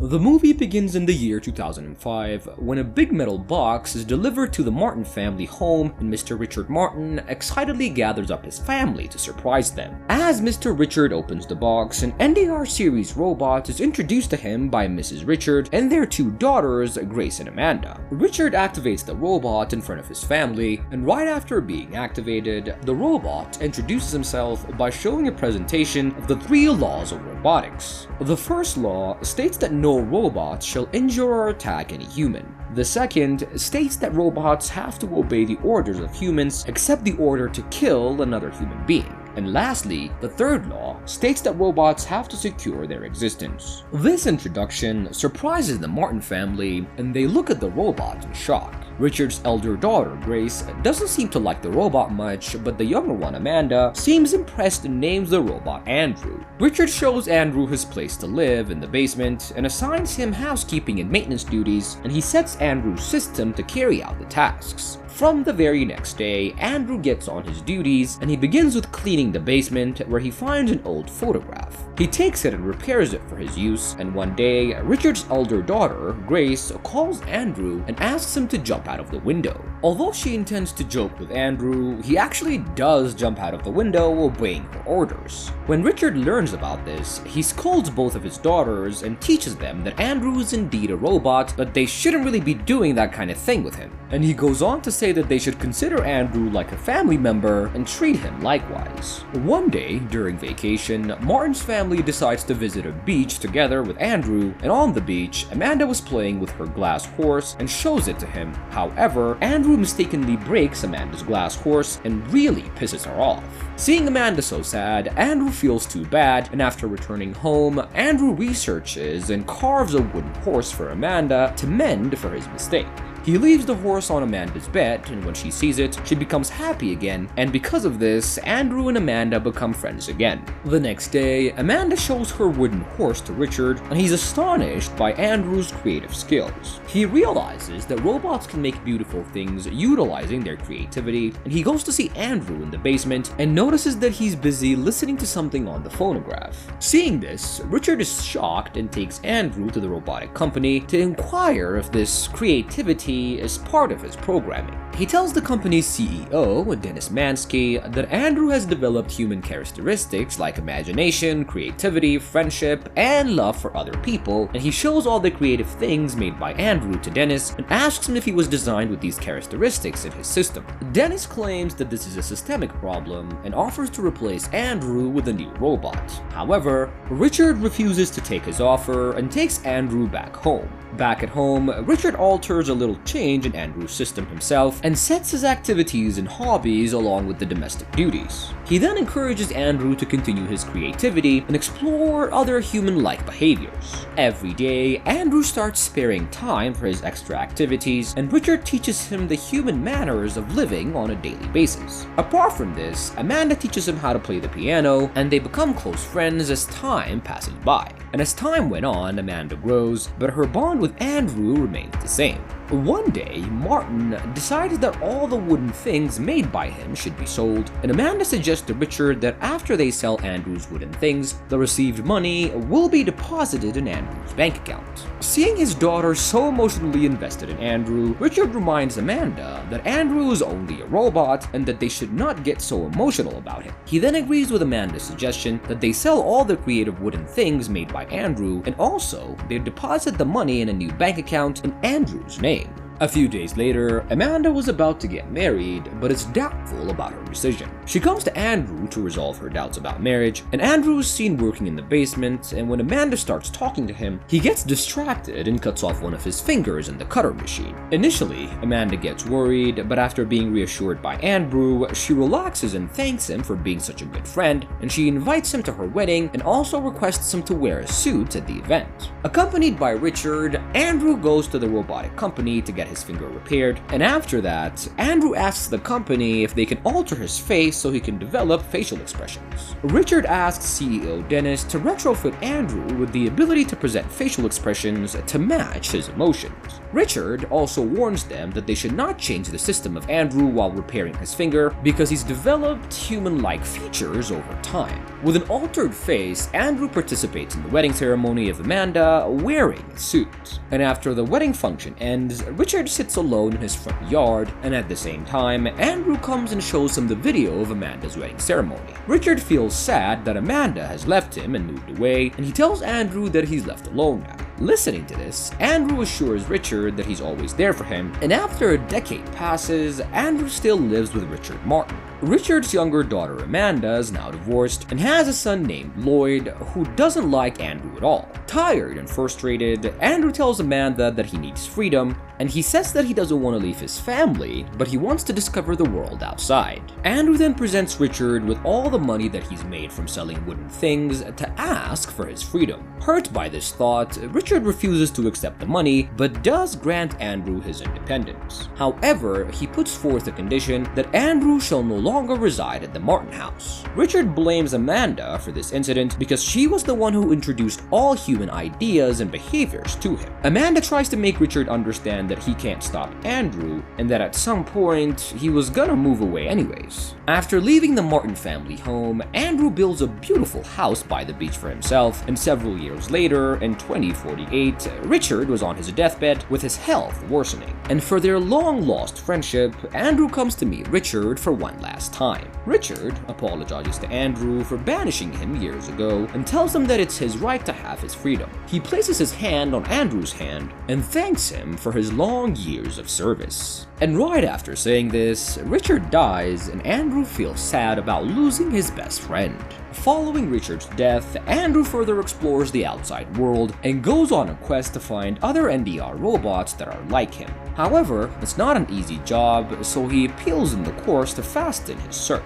The movie begins in the year 2005 when a big metal box is delivered to the Martin family home, and Mr. Richard Martin excitedly gathers up his family to surprise them. As Mr. Richard opens the box, an NDR series robot is introduced to him by Mrs. Richard and their two daughters, Grace and Amanda. Richard activates the robot in front of his family, and right after being activated, the robot introduces himself by showing a presentation of the 3 laws of robotics. The first law states that no robot shall injure or attack any human. The second states that robots have to obey the orders of humans except the order to kill another human being. And lastly, the third law states that robots have to secure their existence. This introduction surprises the Martin family, and they look at the robot in shock. Richard's elder daughter, Grace, doesn't seem to like the robot much, but the younger one, Amanda, seems impressed and names the robot Andrew. Richard shows Andrew his place to live in the basement and assigns him housekeeping and maintenance duties, and he sets Andrew's system to carry out the tasks. From the very next day, Andrew gets on his duties and he begins with cleaning the basement, where he finds an old photograph. He takes it and repairs it for his use, and one day, Richard's elder daughter, Grace, calls Andrew and asks him to jump out of the window. Although she intends to joke with Andrew, he actually does jump out of the window, obeying her orders. When Richard learns about this, he scolds both of his daughters and teaches them that Andrew is indeed a robot, but they shouldn't really be doing that kind of thing with him. And he goes on to say that they should consider Andrew like a family member and treat him likewise. One day, during vacation, Martin's family decides to visit a beach together with Andrew, and on the beach, Amanda was playing with her glass horse and shows it to him. However, Andrew mistakenly breaks Amanda's glass horse and really pisses her off. Seeing Amanda so sad, Andrew feels too bad, and after returning home, Andrew researches and carves a wooden horse for Amanda to mend for his mistake. He leaves the horse on Amanda's bed, and when she sees it, she becomes happy again, and because of this, Andrew and Amanda become friends again. The next day, Amanda shows her wooden horse to Richard, and he's astonished by Andrew's creative skills. He realizes that robots can make beautiful things utilizing their creativity, and he goes to see Andrew in the basement and notices that he's busy listening to something on the phonograph. Seeing this, Richard is shocked and takes Andrew to the robotic company to inquire if this creativity is part of his programming. He tells the company's CEO, Dennis Mansky, that Andrew has developed human characteristics like imagination, creativity, friendship, and love for other people, and he shows all the creative things made by Andrew to Dennis and asks him if he was designed with these characteristics in his system. Dennis claims that this is a systemic problem and offers to replace Andrew with a new robot. However, Richard refuses to take his offer and takes Andrew back home. Back at home, Richard alters a little change in Andrew's system himself and sets his activities and hobbies along with the domestic duties. He then encourages Andrew to continue his creativity and explore other human-like behaviors. Every day, Andrew starts sparing time for his extra activities, and Richard teaches him the human manners of living on a daily basis. Apart from this, Amanda teaches him how to play the piano, and they become close friends as time passes by. And as time went on, Amanda grows, but her bond with Andrew remains the same. One day, Martin decided that all the wooden things made by him should be sold, and Amanda suggests to Richard that after they sell Andrew's wooden things, the received money will be deposited in Andrew's bank account. Seeing his daughter so emotionally invested in Andrew, Richard reminds Amanda that Andrew is only a robot and that they should not get so emotional about him. He then agrees with Amanda's suggestion that they sell all the creative wooden things made by Andrew, and also they deposit the money in a new bank account in Andrew's name. A few days later, Amanda was about to get married, but is doubtful about her decision. She comes to Andrew to resolve her doubts about marriage, and Andrew is seen working in the basement, and when Amanda starts talking to him, he gets distracted and cuts off one of his fingers in the cutter machine. Initially, Amanda gets worried, but after being reassured by Andrew, she relaxes and thanks him for being such a good friend, and she invites him to her wedding and also requests him to wear a suit at the event. Accompanied by Richard, Andrew goes to the robotic company to get his finger repaired, and after that, Andrew asks the company if they can alter his face so he can develop facial expressions. Richard asks CEO Dennis to retrofit Andrew with the ability to present facial expressions to match his emotions. Richard also warns them that they should not change the system of Andrew while repairing his finger because he's developed human-like features over time. With an altered face, Andrew participates in the wedding ceremony of Amanda wearing a suit. And after the wedding function ends, Richard sits alone in his front yard, and at the same time, Andrew comes and shows him the video of Amanda's wedding ceremony. Richard feels sad that Amanda has left him and moved away, and he tells Andrew that he's left alone now. Listening to this, Andrew assures Richard that he's always there for him, and after a decade passes, Andrew still lives with Richard Martin. Richard's younger daughter Amanda is now divorced and has a son named Lloyd who doesn't like Andrew at all. Tired and frustrated, Andrew tells Amanda that he needs freedom, and he says that he doesn't want to leave his family, but he wants to discover the world outside. Andrew then presents Richard with all the money that he's made from selling wooden things to ask for his freedom. Hurt by this thought, Richard refuses to accept the money, but does grant Andrew his independence. However, he puts forth a condition that Andrew shall no longer reside at the Martin house. Richard blames Amanda for this incident because she was the one who introduced all human ideas and behaviors to him. Amanda tries to make Richard understand that he can't stop Andrew and that at some point he was gonna move away anyways. After leaving the Martin family home, Andrew builds a beautiful house by the beach for himself, and several years later, in 2048, Richard was on his deathbed with his health worsening. And for their long-lost friendship, Andrew comes to meet Richard for one last time. Richard apologizes to Andrew for banishing him years ago and tells him that it's his right to have his freedom. He places his hand on Andrew's hand and thanks him for his long years of service. And right after saying this, Richard dies and Andrew feels sad about losing his best friend. Following Richard's death, Andrew further explores the outside world and goes on a quest to find other NDR robots that are like him. However, it's not an easy job, so he appeals in the course to fasten his search.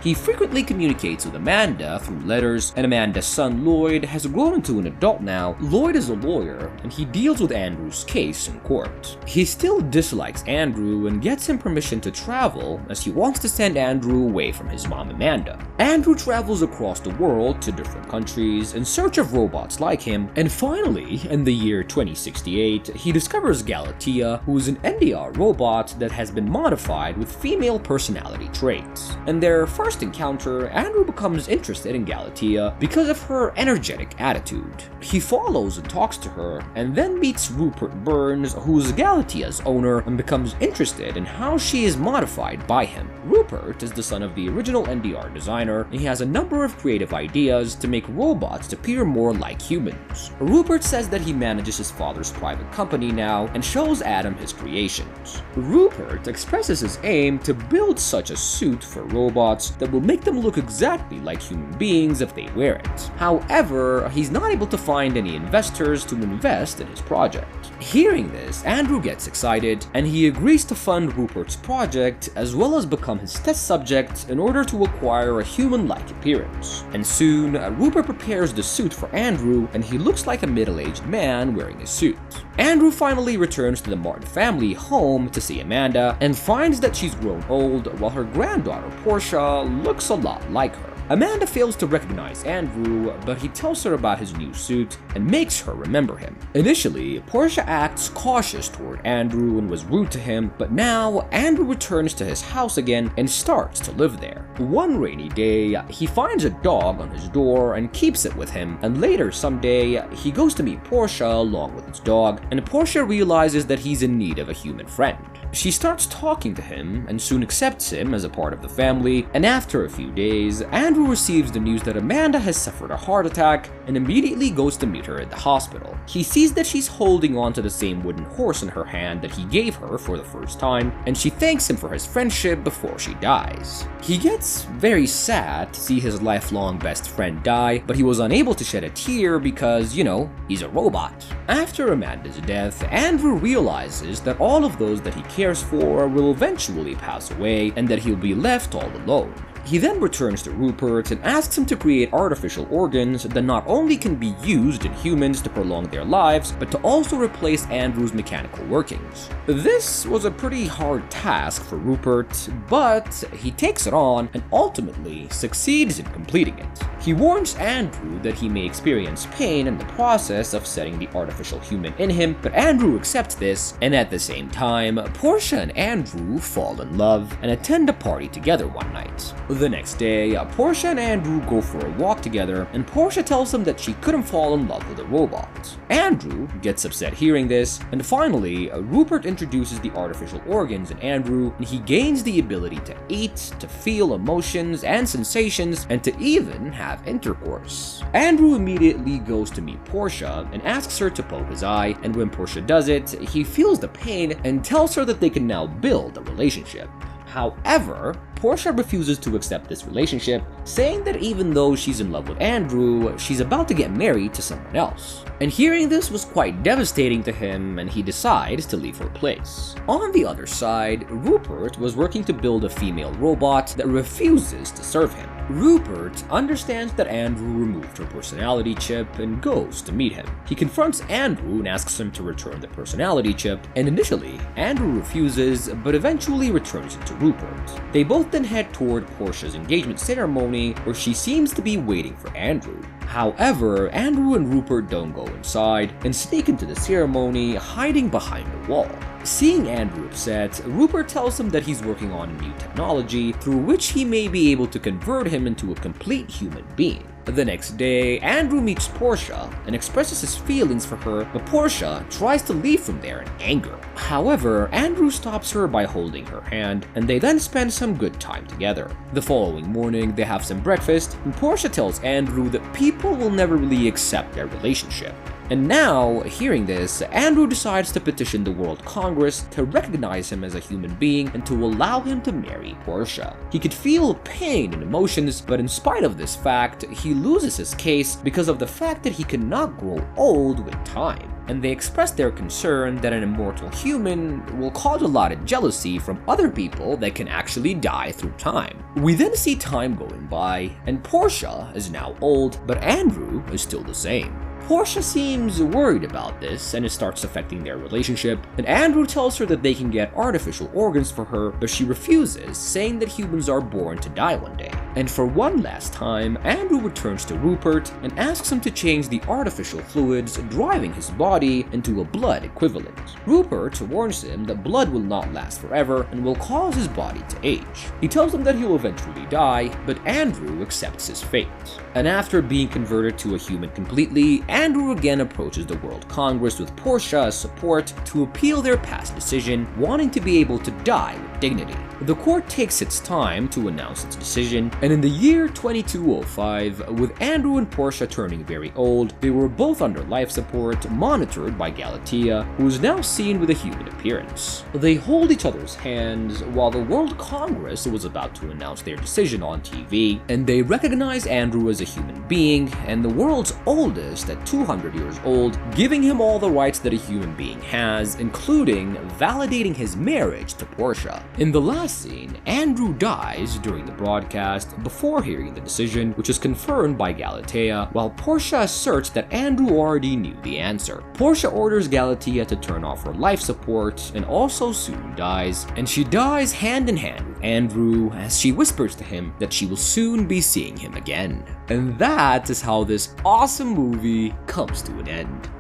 He frequently communicates with Amanda through letters, and Amanda's son Lloyd has grown into an adult now. Lloyd is a lawyer, and he deals with Andrew's case in court. He still dislikes Andrew and gets him permission to travel, as he wants to send Andrew away from his mom Amanda. Andrew travels across the world to different countries in search of robots like him, and finally, in the year 2068, he discovers Galatea, who is an NDR robot that has been modified with female personality traits. In their first encounter, Andrew becomes interested in Galatea because of her energetic attitude. He follows and talks to her, and then meets Rupert Burns, who's Galatea's owner, and becomes interested in how she is modified by him. Rupert is the son of the original NDR designer, and he has a number of creative ideas to make robots appear more like humans. Rupert says that he manages his father's private company now and shows Adam his creations. Rupert expresses his aim to build such a suit for robots that will make them look exactly like human beings if they wear it. However, he's not able to find any investors to invest in his project. Hearing this, Andrew gets excited, and he agrees to fund Rupert's project as well as become his test subject in order to acquire a human-like appearance. And soon, Rupert prepares the suit for Andrew, and he looks like a middle-aged man wearing a suit. Andrew finally returns to the Martin family home to see Amanda and finds that she's grown old while her granddaughter Portia looks a lot like her. Amanda fails to recognize Andrew, but he tells her about his new suit and makes her remember him. Initially, Portia acts cautious toward Andrew and was rude to him, but now Andrew returns to his house again and starts to live there. One rainy day, he finds a dog on his door and keeps it with him, and later someday, he goes to meet Portia along with his dog, and Portia realizes that he's in need of a human friend. She starts talking to him and soon accepts him as a part of the family, and after a few days, Andrew receives the news that Amanda has suffered a heart attack and immediately goes to meet her at the hospital. He sees that she's holding on to the same wooden horse in her hand that he gave her for the first time, and she thanks him for his friendship before she dies. He gets very sad to see his lifelong best friend die, but he was unable to shed a tear because, he's a robot. After Amanda's death, Andrew realizes that all of those that he cares for will eventually pass away and that he'll be left all alone. He then returns to Rupert and asks him to create artificial organs that not only can be used in humans to prolong their lives, but to also replace Andrew's mechanical workings. This was a pretty hard task for Rupert, but he takes it on and ultimately succeeds in completing it. He warns Andrew that he may experience pain in the process of setting the artificial human in him, but Andrew accepts this, and at the same time, Portia and Andrew fall in love and attend a party together one night. The next day, Portia and Andrew go for a walk together, and Portia tells him that she couldn't fall in love with a robot. Andrew gets upset hearing this, and finally, Rupert introduces the artificial organs in Andrew, and he gains the ability to eat, to feel emotions and sensations, and to even have intercourse. Andrew immediately goes to meet Portia and asks her to poke his eye, and when Portia does it, he feels the pain and tells her that they can now build a relationship. However, Portia refuses to accept this relationship, saying that even though she's in love with Andrew, she's about to get married to someone else. And hearing this was quite devastating to him, and he decides to leave her place. On the other side, Rupert was working to build a female robot that refuses to serve him. Rupert understands that Andrew removed her personality chip and goes to meet him. He confronts Andrew and asks him to return the personality chip, and initially, Andrew refuses, but eventually returns it to Rupert. They both then head toward Portia's engagement ceremony, where she seems to be waiting for Andrew. However, Andrew and Rupert don't go inside and sneak into the ceremony, hiding behind a wall. Seeing Andrew upset, Rupert tells him that he's working on new technology through which he may be able to convert him into a complete human being. The next day, Andrew meets Portia and expresses his feelings for her, but Portia tries to leave from there in anger. However, Andrew stops her by holding her hand, and they then spend some good time together. The following morning, they have some breakfast, and Portia tells Andrew that people will never really accept their relationship. And now, hearing this, Andrew decides to petition the World Congress to recognize him as a human being and to allow him to marry Portia. He could feel pain and emotions, but in spite of this fact, he loses his case because of the fact that he cannot grow old with time. And they express their concern that an immortal human will cause a lot of jealousy from other people that can actually die through time. We then see time going by, and Portia is now old, but Andrew is still the same. Portia seems worried about this, and it starts affecting their relationship, and Andrew tells her that they can get artificial organs for her, but she refuses, saying that humans are born to die one day. And for one last time, Andrew returns to Rupert and asks him to change the artificial fluids driving his body into a blood equivalent. Rupert warns him that blood will not last forever and will cause his body to age. He tells him that he will eventually die, but Andrew accepts his fate. And after being converted to a human completely, Andrew again approaches the World Congress with Portia's support to appeal their past decision, wanting to be able to die with dignity. The court takes its time to announce its decision, and in the year 2205, with Andrew and Portia turning very old, they were both under life support, monitored by Galatea, who is now seen with a human appearance. They hold each other's hands while the World Congress was about to announce their decision on TV, and they recognize Andrew as a human being and the world's oldest at 200 years old, giving him all the rights that a human being has, including validating his marriage to Portia. In the last scene, Andrew dies during the broadcast before hearing the decision, which is confirmed by Galatea, while Portia asserts that Andrew already knew the answer. Portia orders Galatea to turn off her life support and also soon dies, and she dies hand in hand with Andrew as she whispers to him that she will soon be seeing him again. And that is how this awesome movie comes to an end.